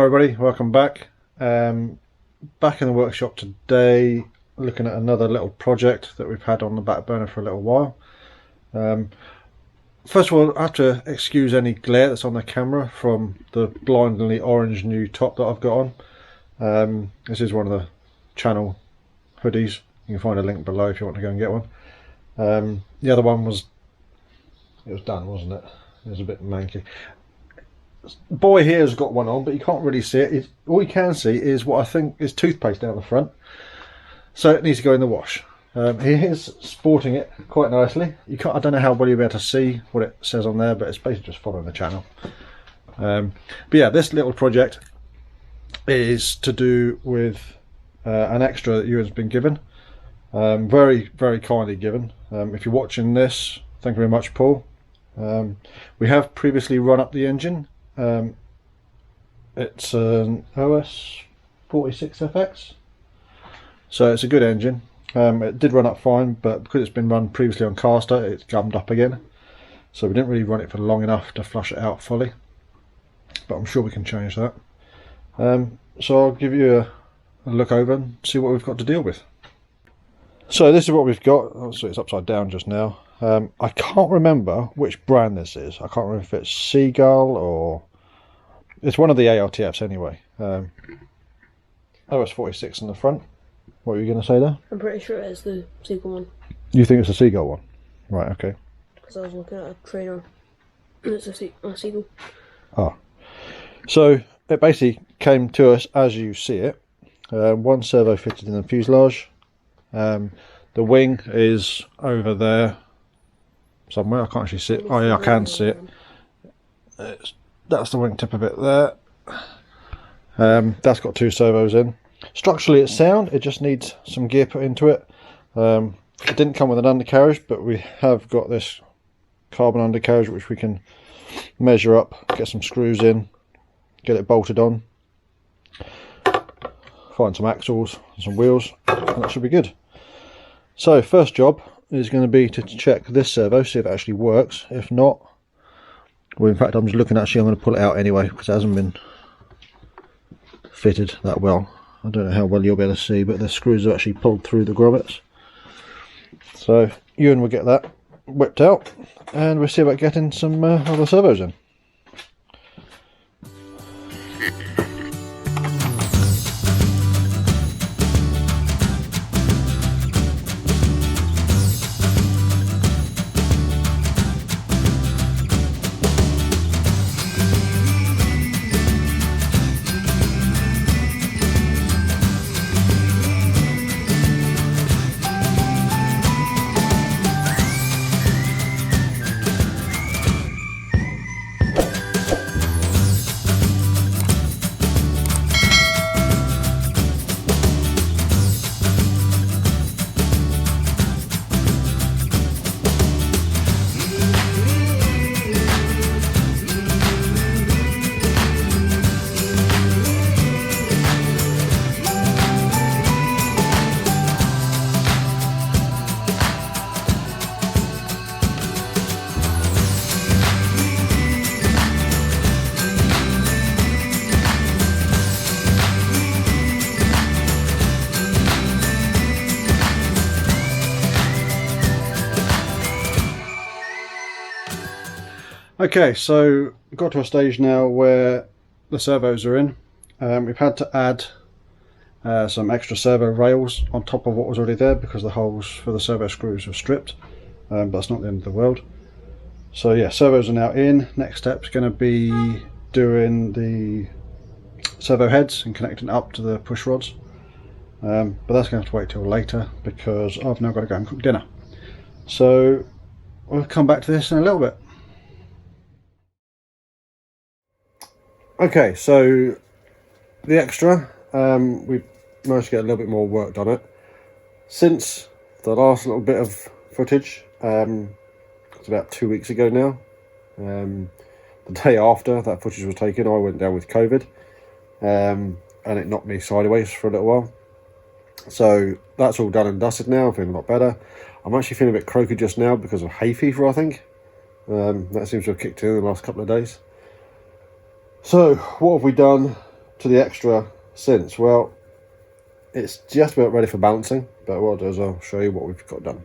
everybody, welcome back. Back in the workshop today, looking at another little project that we've had on the back burner for a little while. First of all, I have to excuse any glare that's on the camera from the blindingly orange new top that I've got on. This is one of the channel hoodies. You can find a link below if you want to go and get one. The other one was done, wasn't it? It was a bit manky. The boy here has got one on, but you can't really see it. All you can see is what I think is toothpaste down the front. So it needs to go in the wash. He is sporting it quite nicely. I don't know how well you'll be able to see what it says on there, but it's basically just following the channel. But yeah, this little project is to do with an extra that Ewan's been given. Very, very kindly given. If you're watching this, thank you very much, Paul. We have previously run up the engine. It's an OS 46FX, so it's a good engine. It did run up fine, but because it's been run previously on caster, it's gummed up again, so we didn't really run it for long enough to flush it out fully, but I'm sure we can change that. So I'll give you a look over and see what we've got to deal with. So this is what we've got. Obviously it's upside down just now. I can't remember which brand this is. I can't remember if it's Seagull or it's one of the ALTFs anyway. OS 46 in the front. What were you going to say there? I'm pretty sure it's the Seagull one. You think it's a Seagull one? Right, okay. Because I was looking at a trainer and it's a Seagull. Ah. So it basically came to us as you see it. One servo fitted in the fuselage. The wing is over there somewhere. I can't actually see it. Oh yeah, I can see it. That's the wingtip a bit there. That's got two servos in. Structurally it's sound, it just needs some gear put into it. It didn't come with an undercarriage, but we have got this carbon undercarriage which we can measure up, get some screws in, get it bolted on, find some axles and some wheels, and that should be good. So first job is going to be to check this servo, see if it actually works. If not, well, in fact I'm just looking, actually I'm going to pull it out anyway because it hasn't been fitted that well. I don't know how well you'll be able to see, but the screws are actually pulled through the grommets. So Ewan will get that whipped out and we'll see about getting some other servos in. Okay, so we've got to a stage now where the servos are in. We've had to add some extra servo rails on top of what was already there because the holes for the servo screws were stripped, but that's not the end of the world. So yeah, servos are now in. Next step is going to be doing the servo heads and connecting up to the push rods, but that's going to have to wait till later because I've now got to go and cook dinner. So we'll come back to this in a little bit. Okay, so the extra, we managed to get a little bit more work on it. Since the last little bit of footage, it's about 2 weeks ago now. The day after that footage was taken, I went down with COVID, and it knocked me sideways for a little while. So that's all done and dusted now. I'm feeling a lot better. I'm actually feeling a bit croaky just now because of hay fever, I think. That seems to have kicked in the last couple of days. So what have we done to the extra since? Well, it's just about ready for balancing, but what I'll do is I'll show you what we've got done.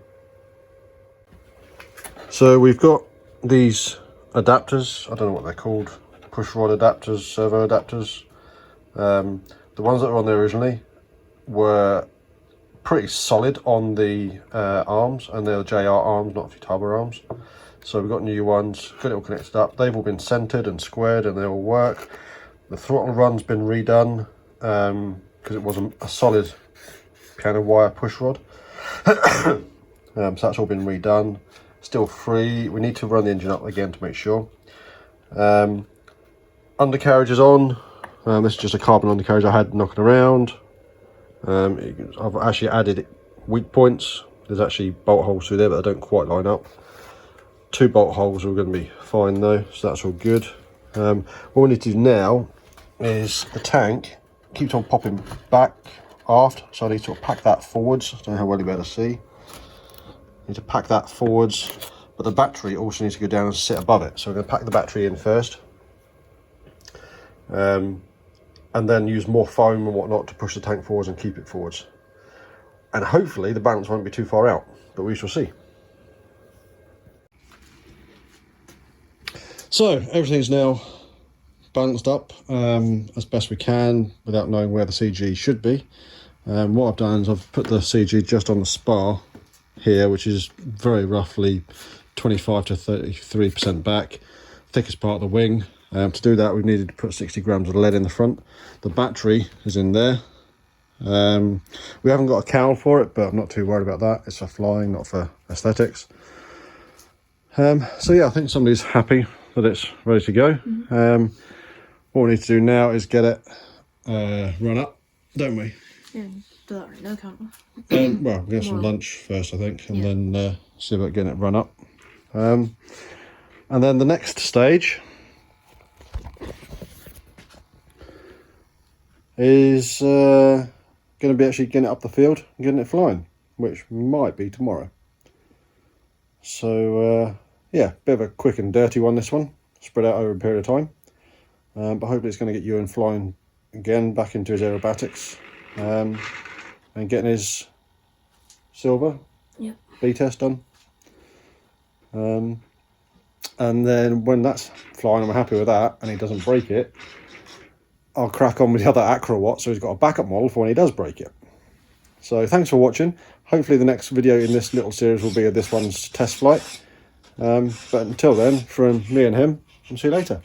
So we've got these adapters, I don't know what they're called, push rod adapters, servo adapters. The ones that were on there originally were pretty solid on the arms, and they're JR arms, not Futaba arms. So we've got new ones, got it all connected up. They've all been centered and squared and they all work. The throttle run's been redone because it wasn't a solid piano wire push rod. So that's all been redone. Still free. We need to run the engine up again to make sure. Undercarriage is on. This is just a carbon undercarriage I had knocking around. I've actually added weak points. There's actually bolt holes through there, but they don't quite line up. 2 bolt holes are going to be fine though, so that's all good. What we need to do now is the tank keeps on popping back aft, so I need to sort of pack that forwards. I don't know how well you'll be able to see. Need to pack that forwards, but the battery also needs to go down and sit above it. So we're going to pack the battery in first, and then use more foam and whatnot to push the tank forwards and keep it forwards. And hopefully the balance won't be too far out, but we shall see. So everything's now balanced up as best we can without knowing where the CG should be. What I've done is I've put the CG just on the spar here, which is very roughly 25 to 33% back, thickest part of the wing. To do that, we've needed to put 60 grams of lead in the front. The battery is in there. We haven't got a cowl for it, but I'm not too worried about that. It's for flying, not for aesthetics. So yeah, I think somebody's happy that it's ready to go. What we need to do now is get it run up, don't we? Yeah, do that right now, can't we? Well, we'll get some lunch first, I think, and then see about getting it run up. And then the next stage is going to be actually getting it up the field and getting it flying, which might be tomorrow. So yeah, bit of a quick and dirty one, this one, spread out over a period of time. But hopefully it's going to get Ewan flying again, back into his aerobatics, and getting his silver B test done. And then when that's flying and we're happy with that and he doesn't break it, I'll crack on with the other Acrowatt, so he's got a backup model for when he does break it. So thanks for watching. Hopefully the next video in this little series will be of this one's test flight. But until then, from me and him, I'll see you later.